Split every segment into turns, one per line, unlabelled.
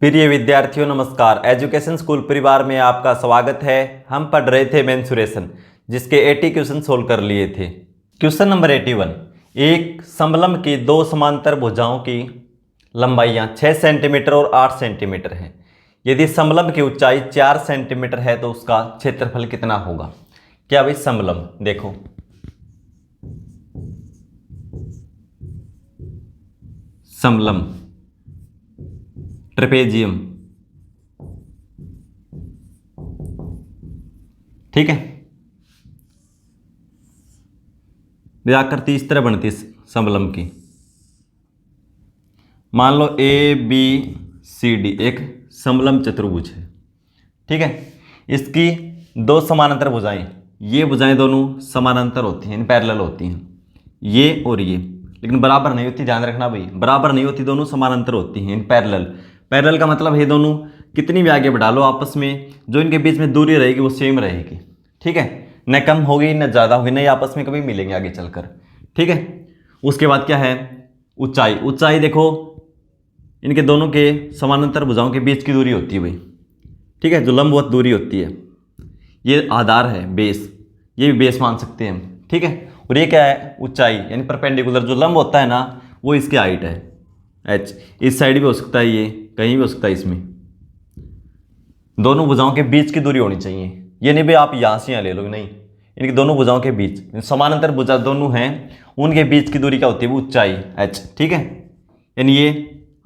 प्रिय विद्यार्थियों नमस्कार। एजुकेशन स्कूल परिवार में आपका स्वागत है। हम पढ़ रहे थे मेंसुरेशन, जिसके 80 क्वेश्चन सोल्व कर लिए थे। क्वेश्चन नंबर 81, एक समलंब की दो समांतर भुजाओं की लंबाइयां 6 सेंटीमीटर और 8 सेंटीमीटर हैं। यदि समलंब की ऊंचाई 4 सेंटीमीटर है तो उसका क्षेत्रफल कितना होगा। क्या भाई समलंब देखो, समलंब ट्रेपेजियम, ठीक है। व्याकृति इस तरह बनती है समलंब की। मान लो ए बी सी डी एक समलंब चतुर्भुज है, ठीक है। इसकी दो समानांतर भुजाएं, ये भुजाएं दोनों समानांतर होती हैं, पैरेलल होती हैं, ये और ये, लेकिन बराबर नहीं होती। ध्यान रखना भाई, बराबर नहीं होती, दोनों समानांतर होती हैं, पैरेलल। पैरेलल का मतलब है दोनों कितनी भी आगे बढ़ा लो आपस में, जो इनके बीच में दूरी रहेगी वो सेम रहेगी, ठीक है। न कम होगी न ज़्यादा होगी, नहीं आपस में कभी मिलेंगे आगे चलकर, ठीक है। उसके बाद क्या है, ऊंचाई। ऊंचाई देखो, इनके दोनों के समानांतर भुजाओं के बीच की दूरी होती है भाई, ठीक है, जो लंबवत दूरी होती है। ये आधार है, बेस, ये भी बेस मान सकते हैं हम, ठीक है। और ये क्या है, ऊंचाई, यानी परपेंडिकुलर जो लंब होता है ना, वो इसकी हाइट है h। इस साइड भी हो सकता है, ये कहीं भी हो सकता है। इसमें दोनों भुजाओं के बीच की दूरी होनी चाहिए। ये नहीं भाई आप यहाँ से यहाँ ले लो, नहीं, इनकी दोनों भुजाओं के बीच, समानांतर भुजा दोनों हैं, उनके बीच की दूरी क्या होती है, वो ऊंचाई h, ठीक है। यानी ये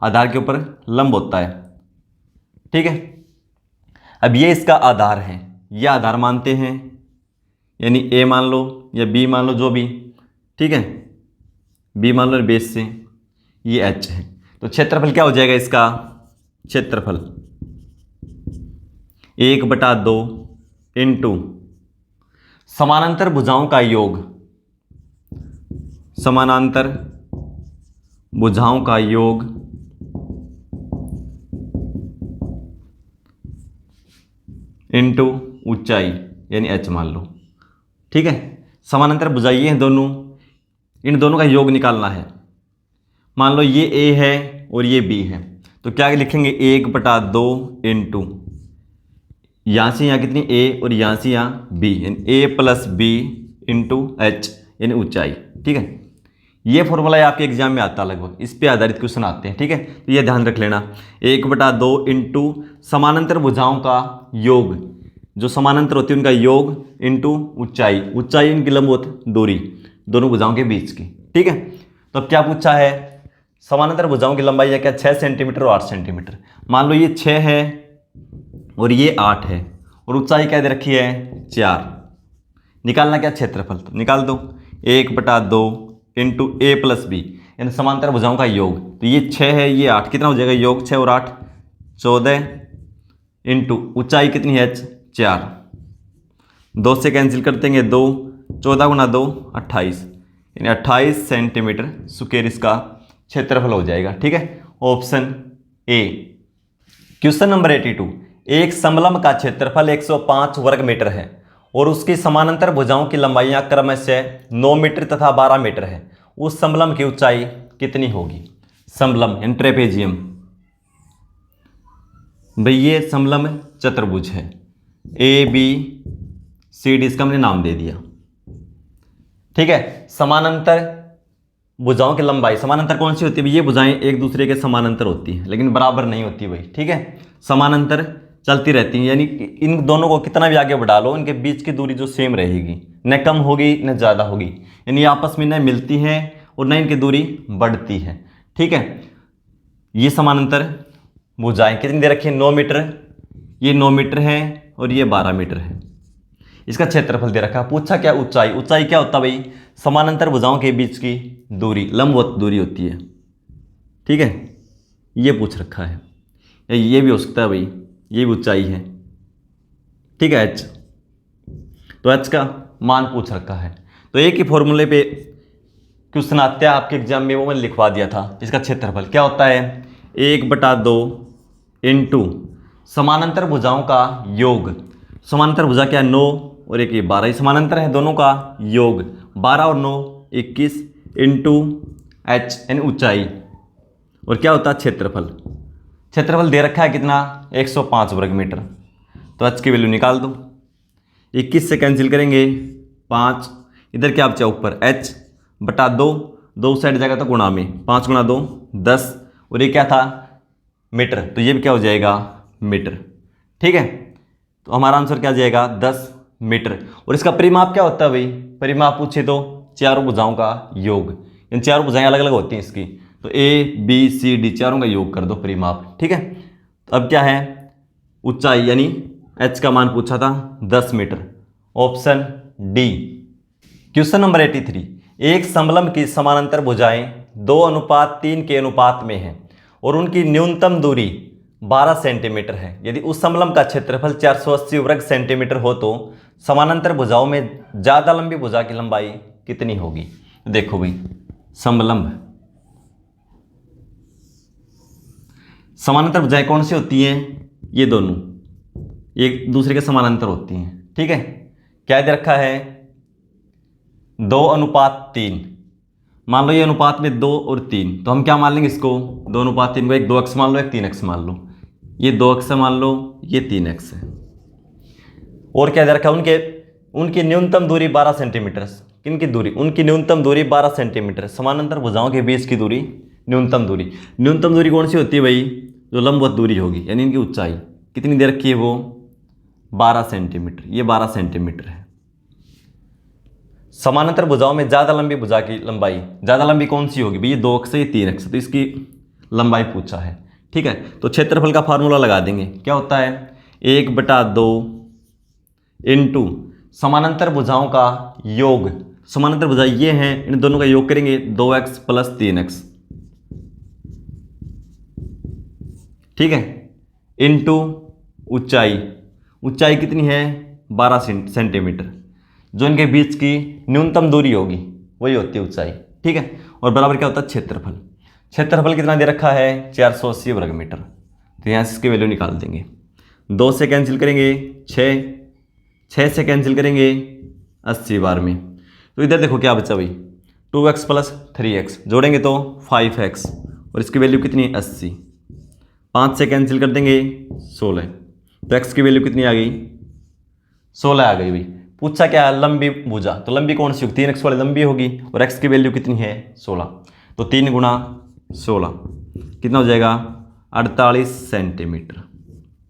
आधार के ऊपर लंब होता है, ठीक है। अब ये इसका आधार है, ये आधार मानते हैं, यानी a मान लो या b मान लो, जो भी, ठीक है। b मान लो बेस से, ये h है। तो क्षेत्रफल क्या हो जाएगा इसका, क्षेत्रफल 1/2 इंटू समानांतर भुजाओं का योग, समानांतर भुजाओं का योग इंटू ऊंचाई, यानी h मान लो, ठीक है। समानांतर भुजा ये हैं दोनों, इन दोनों का योग निकालना है। मान लो ये a है और ये b है, तो क्या लिखेंगे, 1/2 इंटू यहाँ से यहाँ कितनी a और यहाँ से यहाँ b, यानी a plus B into h, यानी ऊंचाई, ठीक है। ये फॉर्मूला आपके एग्जाम में आता है लगभग, इस पे आधारित क्वेश्चन आते हैं, ठीक है। तो ये ध्यान रख लेना, 1/2 इंटू समानांतर भुजाओं का योग, जो समानांतर होती है उनका योग, इंटू ऊंचाई, ऊंचाई इनकी लंबवत दूरी दोनों भुजाओं के बीच की, ठीक है। तो अब क्या पूछा है, समानांतर भुजाओं की लंबाई है क्या, 6 सेंटीमीटर और 8 सेंटीमीटर। मान लो ये 6 है और ये 8 है, और ऊंचाई क्या दे रखी है, 4। निकालना क्या, क्षेत्रफल, तो निकाल दो, 1/2 इंटू a प्लस बी, यानी समांतर भुजाओं का योग। तो ये 6 है, ये 8, कितना हो जाएगा योग, 6 और 8 14, इंटू ऊंचाई कितनी है, 4, 2 से कैंसिल कर देंगे, 2, 14 गुना 2 28, यानी 28 सेंटीमीटर स्क्वायर इसका क्षेत्रफल हो जाएगा, ठीक है। Option A. क्वेश्चन नंबर 82, एक समलंब का क्षेत्रफल 105 वर्ग मीटर है और उसकी समानांतर भुजाओं की लंबाइयां क्रमशः 9 मीटर तथा 12 मीटर है। उस समलंब की ऊंचाई कितनी होगी। समलंब यानी ट्रेपेजियम, भाई ये समलंब चतुर्भुज है, ए बी सी डी, इसका हमने नाम दे दिया, ठीक है। समानांतर भुजाओं की लंबाई, समानांतर कौन सी होती है, ये भुजाएं एक दूसरे के समानांतर होती हैं, लेकिन बराबर नहीं होती भाई, ठीक है। समानांतर चलती रहती हैं, यानी इन दोनों को कितना भी आगे बढ़ा लो, इनके बीच की दूरी जो सेम रहेगी, न कम होगी न ज़्यादा होगी, यानी आपस में न मिलती हैं और न इनकी दूरी बढ़ती है, ठीक है। ये समानांतर भुजाएं कितनी दे रखी है, 9 मीटर, ये 9 मीटर है और ये 12 मीटर है। इसका क्षेत्रफल दे रखा है। पूछा क्या, ऊंचाई। ऊंचाई क्या होता है भाई, समानांतर भुजाओं के बीच की दूरी, लंबवत दूरी होती है, ठीक है। ये पूछ रखा है, या ये भी हो सकता है भाई, ये भी ऊंचाई है, ठीक है, h। तो h का मान पूछ रखा है, तो एक ही फॉर्मूले पे क्वेश्चन आते हैं आपके एग्जाम में, वो मैंने लिखवा दिया था। इसका क्षेत्रफल क्या होता है, 1/2 इंटू समानांतर भुजाओं का योग, समानांतर भुजा क्या है, 9 और एक ये 12, समानांतर है दोनों का योग, 12 और 9 21 इंटू h, यानी ऊंचाई, और क्या होता है क्षेत्रफल, क्षेत्रफल दे रखा है कितना 105 वर्ग मीटर। तो h की वैल्यू निकाल दो। 21 से कैंसिल करेंगे 5, इधर क्या बचा ऊपर h बटा 2, 2 साइड जाएगा तो गुणा में 5 गुणा 2 10, और ये क्या था मीटर, तो ये भी क्या हो जाएगा मीटर। ठीक है, तो हमारा आंसर क्या आ जाएगा 10 मीटर। और इसका परिमाप क्या होता है भाई, परिमाप पूछे तो चारों भुजाओं का योग, इन चारों भुजाएं अलग अलग होती हैं इसकी, तो ए बी सी डी चारों का योग कर दो परिमाप। ठीक है, तो अब क्या है ऊंचाई यानी h का मान पूछा था 10 metre, option D. Question number 83, एक समलंब की समानांतर भुजाएं 2:3 के अनुपात में है और उनकी न्यूनतम दूरी 12 सेंटीमीटर है। यदि उस समलंब का क्षेत्रफल 480 वर्ग सेंटीमीटर हो तो समानांतर भुजाओं में ज्यादा लंबी भुजा की लंबाई कितनी होगी। देखो भाई समलंब, समानांतर भुजाएं कौन सी होती हैं, ये दोनों एक दूसरे के समानांतर होती हैं। ठीक है, क्या दे रखा है 2:3, मान लो ये अनुपात में 2 और 3, तो हम क्या मान लेंगे इसको 2:3 को एक 2x मान लो एक 3x मान लो, ये 2x मान लो ये 3x है। और क्या दे रखा है उनकी न्यूनतम दूरी 12 सेंटीमीटर। किनकी दूरी, उनकी न्यूनतम दूरी 12 सेंटीमीटर, समानांतर भुजाओं के बीच की दूरी न्यूनतम दूरी कौन सी होती है भाई, जो लंबवत दूरी होगी, यानी इनकी ऊंचाई कितनी दे रखी है वो 12 सेंटीमीटर, ये 12 सेंटीमीटर है। समानांतर भुजाओं में ज्यादा लंबी भुजा की लंबाई, ज्यादा लंबी कौन सी होगी भाई, ये 2x है ये 3x, तो इसकी लंबाई पूछा है। ठीक है, तो क्षेत्रफल का फार्मूला लगा देंगे, क्या होता है 1/2 इंटू समानांतर भुजाओं का योग, समानांतर भुजा ये हैं, इन दोनों का योग करेंगे 2x प्लस 3x। ठीक है, इंटू ऊंचाई कितनी है 12 सेंटीमीटर, जो इनके बीच की न्यूनतम दूरी होगी वही होती है ऊंचाई। ठीक है, और बराबर क्या होता है क्षेत्रफल कितना दे रखा है 480 वर्ग मीटर, तो यहाँ से इसकी वैल्यू निकाल देंगे। 2 से कैंसिल करेंगे 6 से कैंसिल करेंगे 80 बार में, तो इधर देखो क्या बचा भाई 2x प्लस 3x जोड़ेंगे तो 5x, और इसकी वैल्यू कितनी है 80। 5 से कैंसिल कर देंगे 16, तो x की वैल्यू कितनी आ गई 16 आ गई भाई। पूछा क्या है लंबी भुजा, तो लंबी कौन सी होगी 3x वाली लंबी होगी, और x की वैल्यू कितनी है 16, तो 3 गुणा 16 कितना हो जाएगा 48 सेंटीमीटर।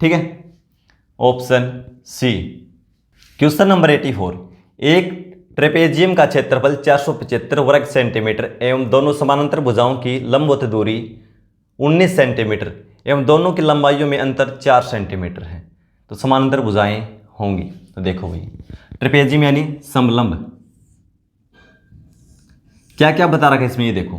ठीक है, ऑप्शन सी। क्वेश्चन नंबर 84, एक ट्रेपेजियम का क्षेत्रफल 475 वर्ग सेंटीमीटर एवं दोनों समानांतर भुजाओं की लंबवत दूरी 19 सेंटीमीटर एवं दोनों की लंबाइयों में अंतर 4 सेंटीमीटर है, तो समानांतर भुजाएं होंगी। तो देखो भाई ट्रेपेजियम यानी समलंब, क्या क्या बता रखा है इसमें, ये देखो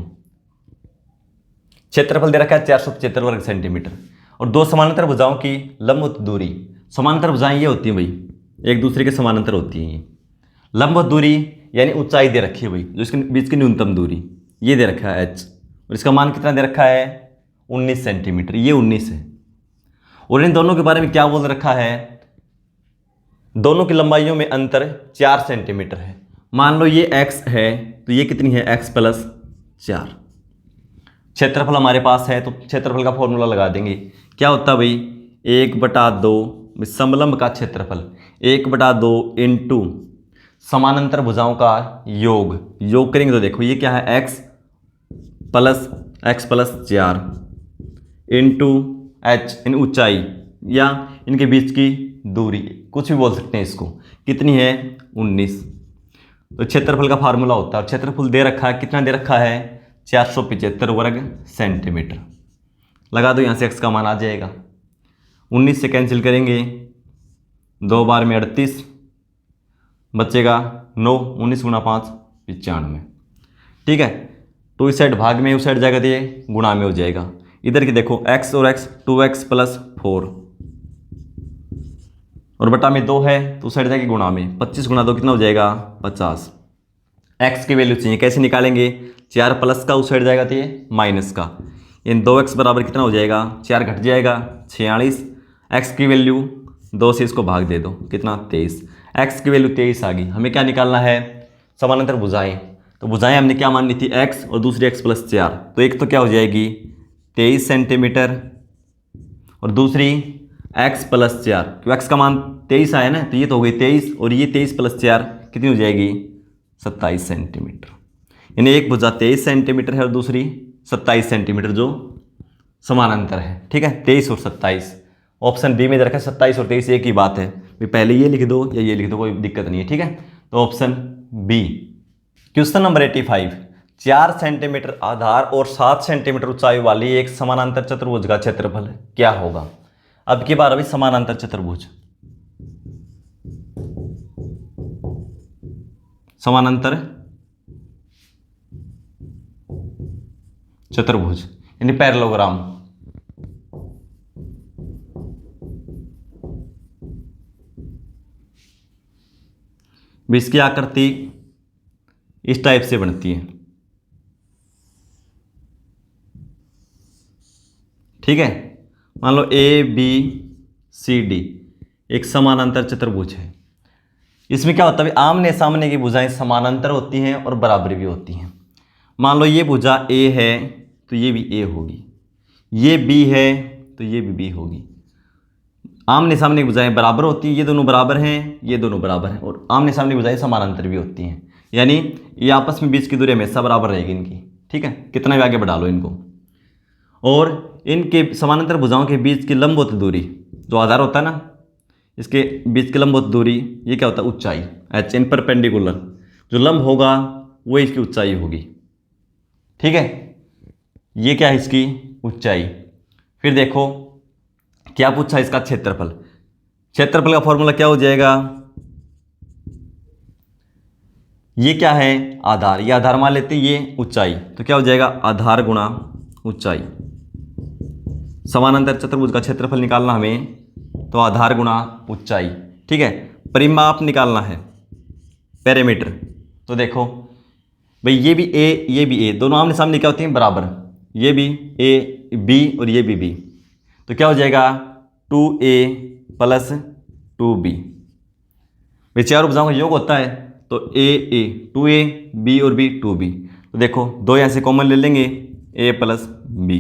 क्षेत्रफल दे रखा है 475 वर्ग सेंटीमीटर और दो समानांतर भुजाओं की लंबवत दूरी, समानांतर भुजाएं ये होती हैं भाई एक दूसरे के समानांतर होती हैं। ये लंबवत दूरी यानी ऊंचाई दे रखी है भाई, जो इसके बीच की न्यूनतम दूरी ये दे रखा है h, और इसका मान कितना दे रखा है 19 सेंटीमीटर, ये 19 है। और इन दोनों के बारे में क्या बोल रखा है, दोनों की लंबाइयों में अंतर 4 सेंटीमीटर है। मान लो ये x है तो ये कितनी है x प्लस 4। क्षेत्रफल हमारे पास है तो क्षेत्रफल का फॉर्मूला लगा देंगे, क्या होता है भाई 1/2 समलंब का क्षेत्रफल 1/2 इंटू समानांतर भुजाओं का योग करेंगे तो देखो ये क्या है x प्लस 4 इंटू h इन ऊंचाई या इनके बीच की दूरी, कुछ भी बोल सकते हैं इसको, कितनी है 19। तो क्षेत्रफल का फार्मूला होता है, क्षेत्रफल दे रखा है, कितना दे रखा है 475 वर्ग सेंटीमीटर। लगा दो यहाँ से x का मान आ जाएगा, 19 से कैंसिल करेंगे 2 बार में 38 बचेगा 9, 19 गुणा 5 95। ठीक है, तो इस साइड भाग में उस साइड जाएगा तो ये गुणा में हो जाएगा। इधर की देखो x और x 2x प्लस 4 और बटा में 2 है तो उस साइड जाएगी गुणा में, 25 गुणा 2 कितना हो जाएगा 50। x की वैल्यू चाहिए, कैसे निकालेंगे 4 प्लस का उस साइड जाएगा तो ये माइनस का, इन 2x बराबर कितना हो जाएगा 4 घट जाएगा 46। x की वैल्यू 2 से इसको भाग दे दो कितना 23, x की वैल्यू 23 आ गई। हमें क्या निकालना है समानांतर भुजाएं, तो भुजाएं हमने क्या माननी थी x और दूसरी x प्लस 4, तो एक तो क्या हो जाएगी 23 सेंटीमीटर और दूसरी x प्लस 4, क्यों x का मान 23 आया ना, तो ये तो हो गई 23 और ये 23 प्लस 4 कितनी हो जाएगी 27 सेंटीमीटर। यानी एक भुजा 23 सेंटीमीटर है और दूसरी 27 सेंटीमीटर जो समानांतर है। ठीक है, 23 और 27। ऑप्शन बी में दे रखा है 27 और 23 एक ही बात है, भी पहले ये लिख दो या ये लिख दो, कोई दिक्कत नहीं है। ठीक है, तो option B. Question number 85, 4 centimetre आधार और 7 सेंटीमीटर ऊंचाई वाली एक समानांतर चतुर्भुज का क्षेत्रफल क्या होगा। अब की बार अभी समानांतर चतुर्भुज, समानांतर चतुर्भुज यानी पैरेललोग्राम। इसकी आकृति इस टाइप से बनती है। ठीक है, मान लो ए बी सी डी एक समानांतर चतुर्भुज है। इसमें क्या होता है, आमने सामने की भुजाएं समानांतर होती हैं और बराबर भी होती हैं। मान लो ये भुजा ए है तो ये भी ए होगी, ये बी है तो ये भी बी होगी। आमने सामने की भुजाएं बराबर होती हैं, ये दोनों बराबर हैं, ये दोनों बराबर हैं, और आमने सामने की भुजाएं समानांतर भी होती हैं। यानी ये आपस में बीच की दूरी हमेशा बराबर रहेगी इनकी। ठीक है, कितना भी आगे बढ़ा लो इनको। और इनके समानांतर भुजाओं के बीच की लंबवत दूरी, जो आधार होता है ना, इसके बीच की लंबवत दूरी ये क्या होता है, ऊंचाई एच। इन परपेंडिकुलर जो लंब होगा वो इसकी ऊंचाई होगी। ठीक है, ये क्या है इसकी ऊंचाई। फिर देखो क्या पूछा, इसका क्षेत्रफल। क्षेत्रफल का फॉर्मूला क्या हो जाएगा, ये क्या है आधार, ये आधार मान लेते हैं, ये ऊंचाई, तो क्या हो जाएगा आधार गुणा ऊंचाई। समानांतर चतुर्भुज का क्षेत्रफल निकालना हमें, तो आधार गुणा ऊंचाई। ठीक है, परिमाप निकालना है, पैरामीटर। तो देखो भाई ये भी ए दोनों आमने सामने क्या होती हैं बराबर, ये भी ए बी और ये भी बी, तो क्या हो जाएगा 2a प्लस 2b। भाई चारों भुजाओं का योग होता है, तो ए 2a b और b 2b। तो देखो दो यहाँ से कॉमन ले लेंगे, a प्लस b,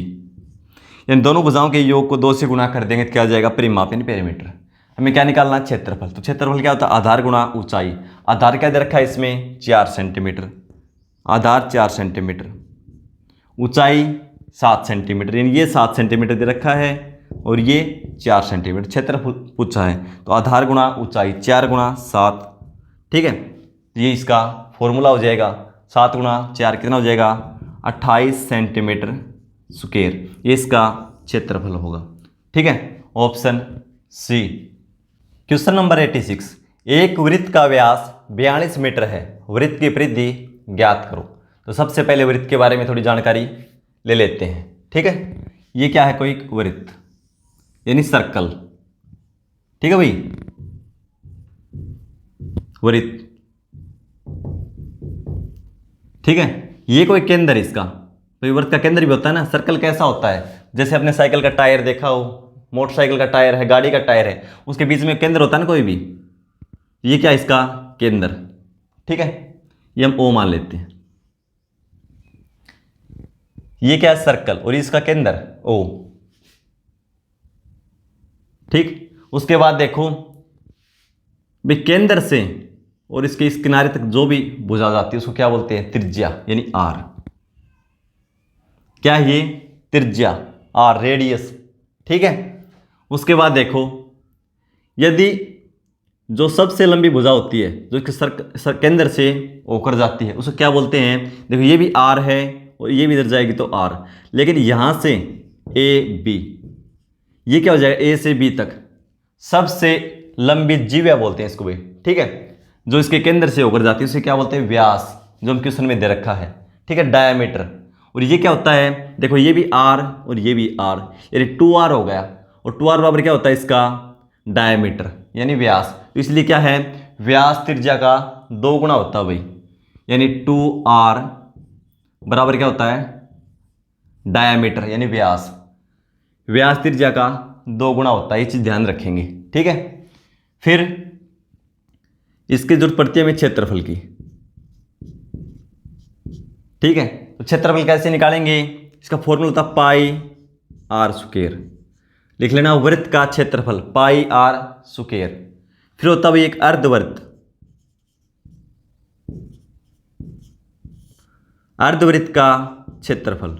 यानी दोनों भुजाओं के योग को 2 से गुणा कर देंगे तो क्या हो जाएगा परिमाप यानी पैरामीटर। हमें क्या निकालना है क्षेत्रफल, तो क्षेत्रफल क्या होता है आधार गुणा ऊंचाई। आधार क्या दे रखा है इसमें 4 सेंटीमीटर, आधार 4 सेंटीमीटर, ऊंचाई 7 सेंटीमीटर, यानी ये 7 सेंटीमीटर दे रखा है और ये 4 सेंटीमीटर क्षेत्रफल पूछा है। तो आधार गुणा ऊंचाई 4 गुणा 7। ठीक है, ये इसका फॉर्मूला हो जाएगा, 7 गुणा 4 कितना हो जाएगा 28 सेंटीमीटर स्क्वायर, ये इसका क्षेत्रफल होगा। ठीक है, ऑप्शन सी। क्वेश्चन नंबर 86, एक वृत्त का व्यास 42 मीटर है, वृत्त की परिधि ज्ञात करो। तो सबसे पहले वृत्त के बारे में थोड़ी जानकारी ले लेते हैं। ठीक है, ये क्या है, कोई वृत्त यानी सर्कल। ठीक है भाई, वृत्त। ठीक है, ये कोई केंद्र इसका, तो वृत्त का केंद्र भी होता है ना। सर्कल कैसा होता है, जैसे अपने साइकिल का टायर देखा हो, मोटरसाइकिल का टायर है, गाड़ी का टायर है, उसके बीच में केंद्र होता है ना कोई भी, ये क्या इसका केंद्र। ठीक है, ये हम ओ मान लेते हैं। ये क्या है सर्कल और इसका केंद्र ओ। ठीक, उसके बाद देखो भाई केंद्र से और इसके इस किनारे तक जो भी भुजा जाती है उसको क्या बोलते हैं त्रिज्या यानी आर। क्या है ये त्रिज्या आर, रेडियस। ठीक है, उसके बाद देखो यदि जो सबसे लंबी भुजा होती है जो इसके केंद्र से होकर जाती है उसको क्या बोलते हैं, देखो ये भी आर है और ये भी इधर जाएगी तो आर, लेकिन यहां से ए बी, ये क्या हो जाएगा ए से बी तक सबसे लंबी जीवा बोलते हैं इसको भी। ठीक है, जो इसके केंद्र से होकर जाती है उसे क्या बोलते हैं व्यास, जो हम क्वेश्चन में दे रखा है। ठीक है, डायमीटर। और ये क्या होता है, देखो ये भी आर और ये भी आर, यानी 2r हो गया, और 2r बराबर क्या होता है इसका डायमीटर यानी व्यास। तो इसलिए क्या है व्यास त्रिज्या का 2 गुना होता है भाई, यानी 2r बराबर क्या होता है डायमीटर यानी व्यास। व्यास त्रिज्या का 2 गुना होता है, ये चीज ध्यान रखेंगे। ठीक है, फिर इसकी जरूरत पड़ती है हमें क्षेत्रफल की। ठीक है, तो क्षेत्रफल कैसे निकालेंगे, इसका फॉर्मूला होता है पाई आर स्क्वायर, लिख लेना वृत्त का क्षेत्रफल पाई आर स्क्वायर। फिर होता है एक अर्धवृत्त, अर्धवृत्त का क्षेत्रफल।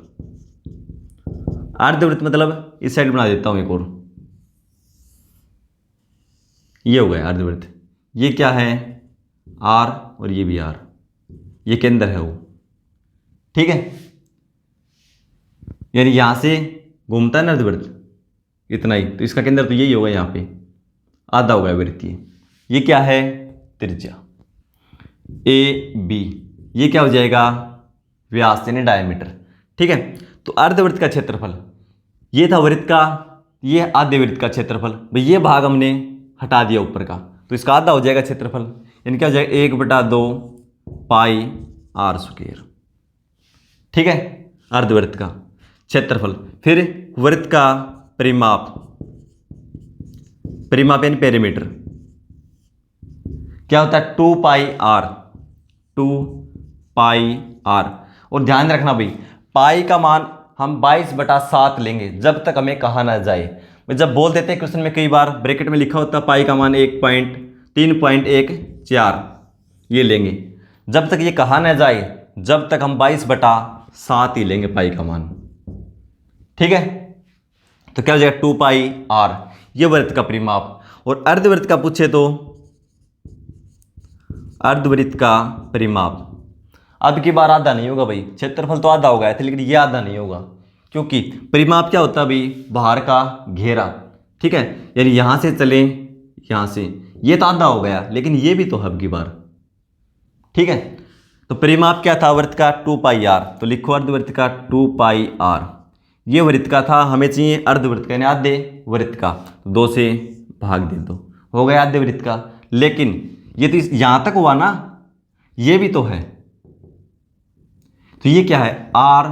अर्धवृत्त मतलब इस साइड बना देता हूं एक और, ये हो गया अर्धवृत्त। ये क्या है आर और ये भी आर, ये केंद्र है वो, ठीक है। यानी यहां से घूमता है ना अर्धवृत्त इतना ही, तो इसका केंद्र तो यही होगा, यहां पे आधा होगा वृत्तीय। ये क्या है त्रिज्या ए बी, ये क्या हो जाएगा व्यास यानी डायमीटर, ठीक है। तो अर्धवृत्त का क्षेत्रफल ये था वृत्त का, ये आधे वृत्त का क्षेत्रफल। भाई ये भाग हमने हटा दिया ऊपर का, तो इसका आधा हो जाएगा क्षेत्रफल, यानी क्या हो जाएगा 1/2 पाई आर स्क्वायर, ठीक है। अर्धवृत्त का क्षेत्रफल। फिर वृत्त का परिमाप, परिमाप यानी पेरीमीटर क्या होता है 2 पाई आर, 2 पाई आर। और ध्यान रखना भाई पाई का मान हम 22/7 लेंगे जब तक हमें कहा ना जाए। जब बोल देते हैं क्वेश्चन में कई बार ब्रैकेट में लिखा होता है पाई का मान 3.14 ये लेंगे, जब तक ये कहा ना जाए जब तक हम 22/7 ही लेंगे पाई का मान, ठीक है। तो क्या हो जाएगा 2 पाई आर, ये वृत्त का परिमाप। और अर्धवृत्त का पूछे तो अर्धवृत्त का परिमाप अब की बार आधा नहीं होगा भाई, क्षेत्रफल तो आधा होगा लेकिन ये आधा नहीं होगा, क्योंकि परिमाप क्या होता है भाई बाहर का घेरा, ठीक है। यानी यहां से चले यहां से, ये तो आधा हो गया लेकिन ये भी तो है अब की बार, ठीक है। तो परिमाप क्या था वृत्त का 2 पाई आर, तो लिखो अर्धवृत्त का 2 पाई आर। ये वृत्त का था, हमें चाहिए अर्धवृत्त का यानी आधे वृत्त का, तो 2 से भाग दे दो, हो गया आधे वृत्त का। लेकिन ये तो यहां तक हुआ ना, ये भी तो है, तो ये क्या है आर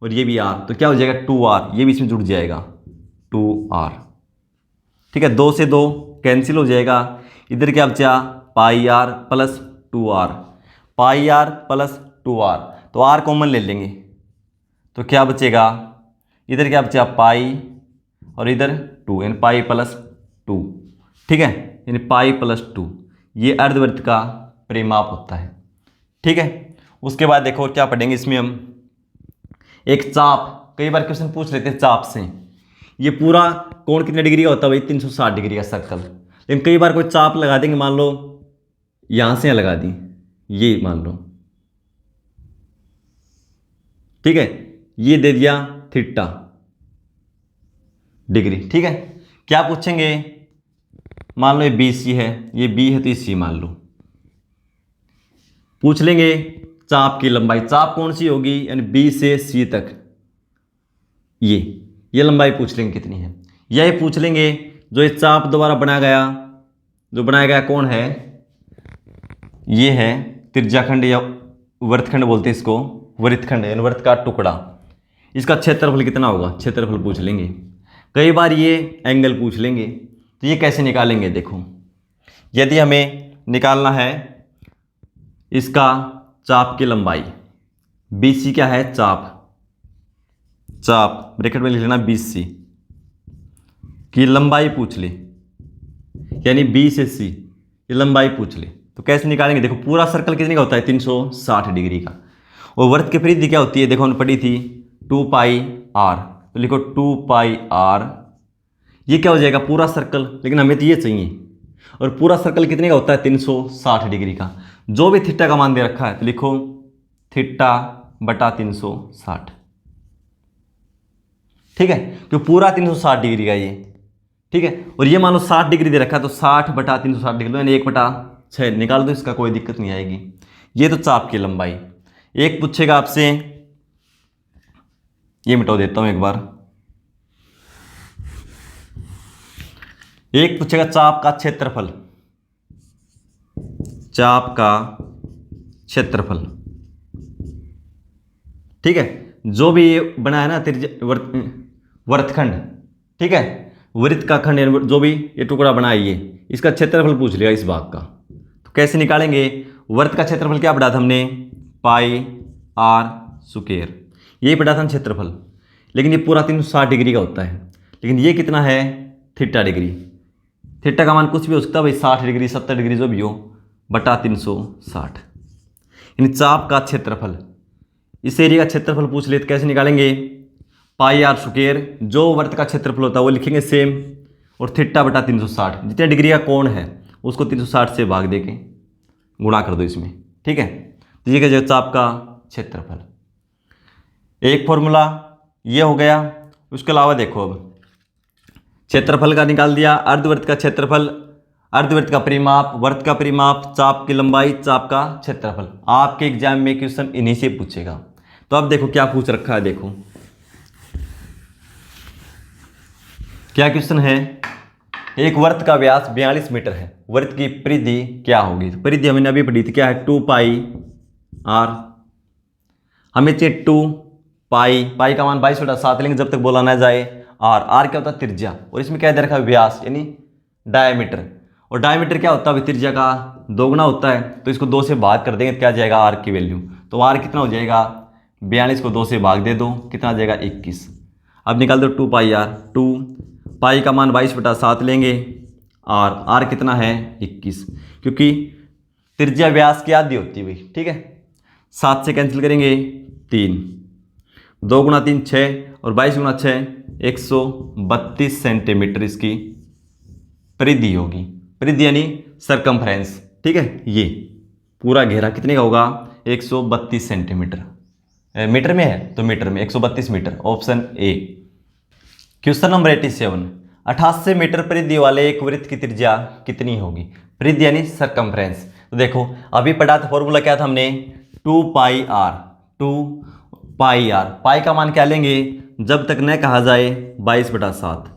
और ये भी आर, तो क्या हो जाएगा 2r, ये भी इसमें जुड़ जाएगा 2r, ठीक है। 2 से 2 कैंसिल हो जाएगा, इधर क्या बचा pi r plus 2r, pi r plus 2r, तो r कॉमन ले लेंगे तो क्या बचेगा, इधर क्या बचा पाई और इधर 2 यानी पाई प्लस 2, ठीक है, यानी पाई प्लस 2। ये अर्धवृत्त का परिमाप होता है, ठीक है। उसके बाद देखो क्या पढ़ेंगे इसमें हम, एक चाप, कई बार क्वेश्चन पूछ लेते हैं चाप से, ये पूरा कोण कितने डिग्री का होता है भाई 360 डिग्री का सर्कल, लेकिन कई बार कोई चाप लगा देंगे, मान लो यहां से लगा दी, ये मान लो, ठीक है, ये दे दिया थीटा डिग्री, ठीक है। क्या पूछेंगे, मान लो ये बी सी है, ये बी है तो ये सी मान लो, पूछ लेंगे चाप की लंबाई, चाप कौन सी होगी यानी बी से सी तक, ये लंबाई पूछ लेंगे कितनी है। या ये पूछ लेंगे जो ये चाप द्वारा बनाया गया, जो बनाया गया कौन है, ये है त्रिज्याखंड या वृत्तखंड बोलते हैं इसको, वृत्तखंड यानी वृत्त का टुकड़ा, इसका क्षेत्रफल कितना होगा, क्षेत्रफल पूछ लेंगे। कई बार ये एंगल पूछ लेंगे, तो ये कैसे निकालेंगे देखो, यदि हमें निकालना है इसका चाप की लंबाई, BC क्या है चाप, चाप ब्रैकेट में लिख लेना BC की लंबाई पूछ ले, यानी B से C ये लंबाई पूछ ले, तो कैसे निकालेंगे देखो, पूरा सर्कल कितने का होता है 360 डिग्री का, और वृत्त की परिधि क्या होती है देखो हमने पढ़ी थी 2 पाई आर, तो लिखो 2 पाई आर, ये क्या हो जाएगा पूरा सर्कल, लेकिन हमें तो ये चाहिए, और पूरा सर्कल कितने का होता है 360 डिग्री का। जो भी थीटा का मान दे रखा है तो लिखो थीटा बटा 360, ठीक है, क्योंकि पूरा 360 डिग्री का ये, ठीक है। और ये मान लो 60 डिग्री दे रखा है तो 60 बटा 360 डिग्री यानी 1/6 निकाल दो, इसका कोई दिक्कत नहीं आएगी। ये तो चाप की लंबाई। एक पूछेगा आपसे, ये मिटा देता हूं एक बार, एक पूछेगा चाप का क्षेत्रफल, चाप का क्षेत्रफल, ठीक है। जो भी बनाया ना वृत्तखंड, ठीक है, वृत्त का खंड जो भी ये टुकड़ा बनाया ये, इसका क्षेत्रफल पूछ लिया इस भाग का, तो कैसे निकालेंगे, वृत्त का क्षेत्रफल क्या पढ़ा था हमने पाई आर स्क्वायर, यही पढ़ा था क्षेत्रफल, लेकिन ये पूरा 360 डिग्री का होता है, लेकिन ये कितना है थीटा डिग्री। थीटा का मान कुछ भी हो सकता है भाई, 60 डिग्री 70 डिग्री जो भी हो, बटा 360। यानी चाप का क्षेत्रफल, इस एरिया का क्षेत्रफल पूछ ले तो कैसे निकालेंगे, पाई आर स्क्वायर, जो वर्त का क्षेत्रफल होता है वो लिखेंगे सेम, और थीटा बटा 360, जितने डिग्री का कोण है उसको 360 से भाग देके गुणा कर दो इसमें, ठीक है। तो ये क्या जो चाप का क्षेत्रफल, एक फॉर्मूला ये हो गया। उसके अलावा देखो अब क्षेत्रफल का निकाल दिया, अर्धवृत्त का क्षेत्रफल, अर्धवृत्त का परिमाप, वर्त का परिमाप, चाप की लंबाई, चाप का क्षेत्रफल। आपके एग्जाम में क्वेश्चन इन्हीं से पूछेगा। तो अब देखो क्या पूछ रखा है, देखो क्या क्वेश्चन है। एक वर्त का व्यास 42 मीटर है, वर्त की परिधि क्या होगी। तो परिधि हमने अभी पढ़ी थी, क्या है 2 पाई आर। हमें चाहिए 2 पाई, पाई का मान 22/7 लेंगे जब तक बोला ना जाए। आर क्या होता है त्रिज्या, और इसमें क्या दे रखा है व्यास यानी डायमीटर। और डायमीटर क्या होता है त्रिज्या का 2 गुना होता है, तो इसको 2 से भाग कर देंगे तो क्या आ जाएगा आर की वैल्यू। तो आर कितना हो जाएगा 42 को 2 से भाग दे दो, कितना आ जाएगा 21। अब निकाल दो 2 पाई आर, 2 पाई का मान 22/7 लेंगे, आर कितना है 21, क्योंकि त्रिज्या व्यास की आधी होती है भाई, ठीक है। 7 से कैंसिल करेंगे 3, 2 गुणा 3 6, और 22 गुणा 6 132 सेंटीमीटर इसकी परिधि होगी। परिधि यानी सरकमफ्रेंस, ठीक है। ये पूरा घेरा कितने का होगा 132 सेंटीमीटर, मीटर में है तो मीटर में 132 metre, option A. Question number 87, 88 metre परिधि वाले एक वृत्त की त्रिज्या कितनी होगी। परिधि यानी सरकमफ्रेंस। तो देखो अभी पढ़ा था फॉर्मूला क्या था हमने, 2 पाई आर, 2 पाई आर। पाई का मान क्या लेंगे जब तक न कहा जाए 22/7,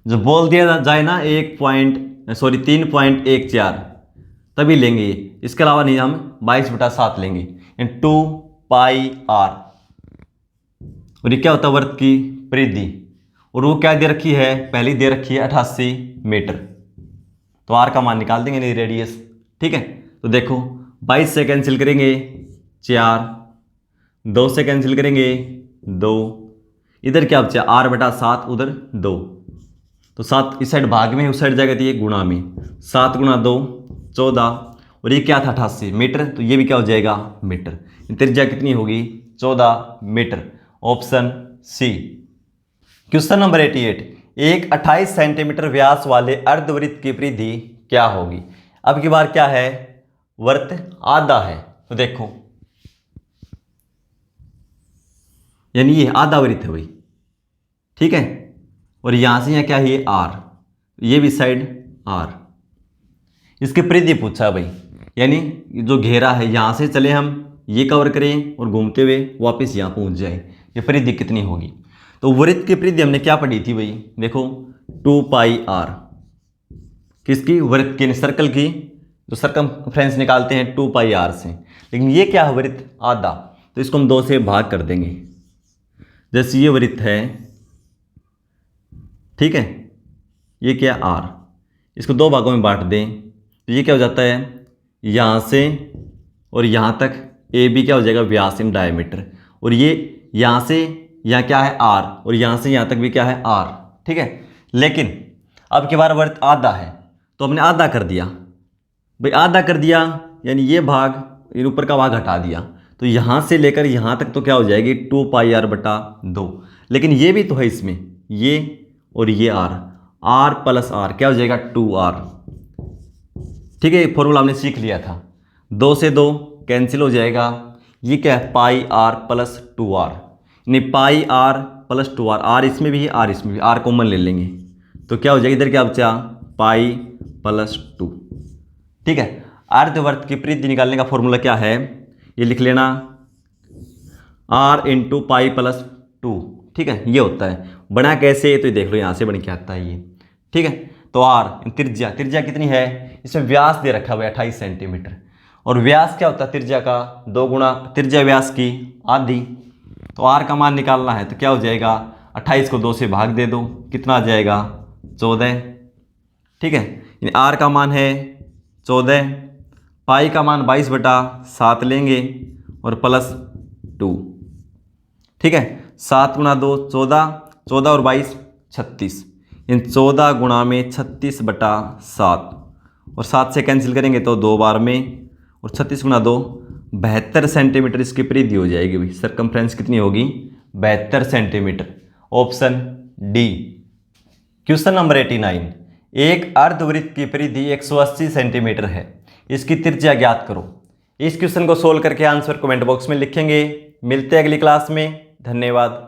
जब बोल दिया जाए ना 3.14 तभी लेंगे, इसके अलावा नहीं हम 22/7 लेंगे। 2 पाई आर, और ये क्या होता है वर्त की परिधि, और वो क्या दे रखी है पहले दे रखी है 88 मीटर। तो आर का मान निकाल देंगे, नहीं रेडियस, ठीक है। तो देखो 22 से कैंसिल करेंगे 4, 2 से कैंसिल करेंगे 2, इधर क्या बचा r/7, उधर 2, तो 7 इस साइड भाग में, उस साइड जाएगा तो ये गुणा में, 7 गुणा 2 14, और ये क्या था 88 मीटर, तो ये भी क्या हो जाएगा मीटर। त्रिज्या कितनी होगी 14 metre, option C. Question number 88, एक 28 सेंटीमीटर व्यास वाले अर्धवृत्त की परिधि क्या होगी। अब की बार क्या है वर्त आधा है, तो देखो यानी ये आधा वृत्त है भाई, ठीक है। और यहां से यहाँ क्या है आर, ये भी साइड आर, इसकी परिधि पूछा है भाई, यानी जो घेरा है यहां से चले हम ये कवर करें और घूमते हुए वापस यहाँ पहुंच जाए, ये परिधि कितनी होगी। तो वृत्त की परिधि हमने क्या पढ़ी थी भाई, देखो 2 पाई आर, किसकी वृत्त की सर्कल की, जो सरकमफ्रेंस निकालते हैं 2 पाई आर से। लेकिन ये क्या है वृत्त आधा, तो इसको हम 2 से भाग कर देंगे। जैसे ये वृत्त है, ठीक है, ये क्या आर, इसको 2 भागों में बांट दें तो ये क्या हो जाता है यहाँ से और यहाँ तक ए बी क्या हो जाएगा व्यास इन डायमीटर, और ये यहाँ से यहाँ क्या है आर, और यहाँ से यहाँ तक भी क्या है आर, ठीक है। लेकिन अब की बार वर्त आधा है तो हमने आधा कर दिया भाई, आधा कर दिया यानी ये भाग इन ऊपर का भाग हटा दिया, तो यहाँ से लेकर यहाँ तक तो क्या हो जाएगी 2 पाई r/2। लेकिन ये भी तो है इसमें, ये और ये r प्लस r क्या हो जाएगा 2r, ठीक है। फॉर्मूला हमने सीख लिया था, 2 से 2 कैंसिल हो जाएगा, ये क्या है पाई r प्लस 2r, यानी पाई r प्लस 2r, r इसमें भी है r इसमें भी, r कॉमन ले लेंगे तो क्या हो जाएगा इधर क्या बचा पाई प्लस 2, ठीक है। अर्धवर्त की परिधि निकालने का फॉर्मूला क्या है ये लिख लेना, r × पाई प्लस 2, ठीक है। ये होता है, बना कैसे तो ये देख लो यहाँ से बन के आता है ये, ठीक है। तो r त्रिज्या, त्रिज्या कितनी है, इसमें व्यास दे रखा हुआ है 28 सेंटीमीटर, और व्यास क्या होता है त्रिज्या का 2 गुना त्रिज्या व्यास की आधी। तो r का मान निकालना है तो क्या हो जाएगा 28 को 2 से भाग दे दो, कितना आ जाएगा 14, ठीक है। यानी r का मान है 14, पाई का मान 22/7 लेंगे और प्लस 2, ठीक है। 7 गुणा 2 14, 14 और 22 36। इन 14 गुणा में 36/7 और 7 से कैंसिल करेंगे तो 2 बार में, और 36 गुणा 2 72 सेंटीमीटर इसकी परिधि हो जाएगी भाई। सरकमफ्रेंस कितनी होगी? 72 centimetre. Option D. Question number 89, एक अर्धवृत्त की परिधि 180 सेंटीमीटर है, इसकी त्रिज्या ज्ञात करो। इस क्वेश्चन को सोल्व करके आंसर कमेंट बॉक्स में लिखेंगे। मिलते हैं अगली क्लास में। धन्यवाद।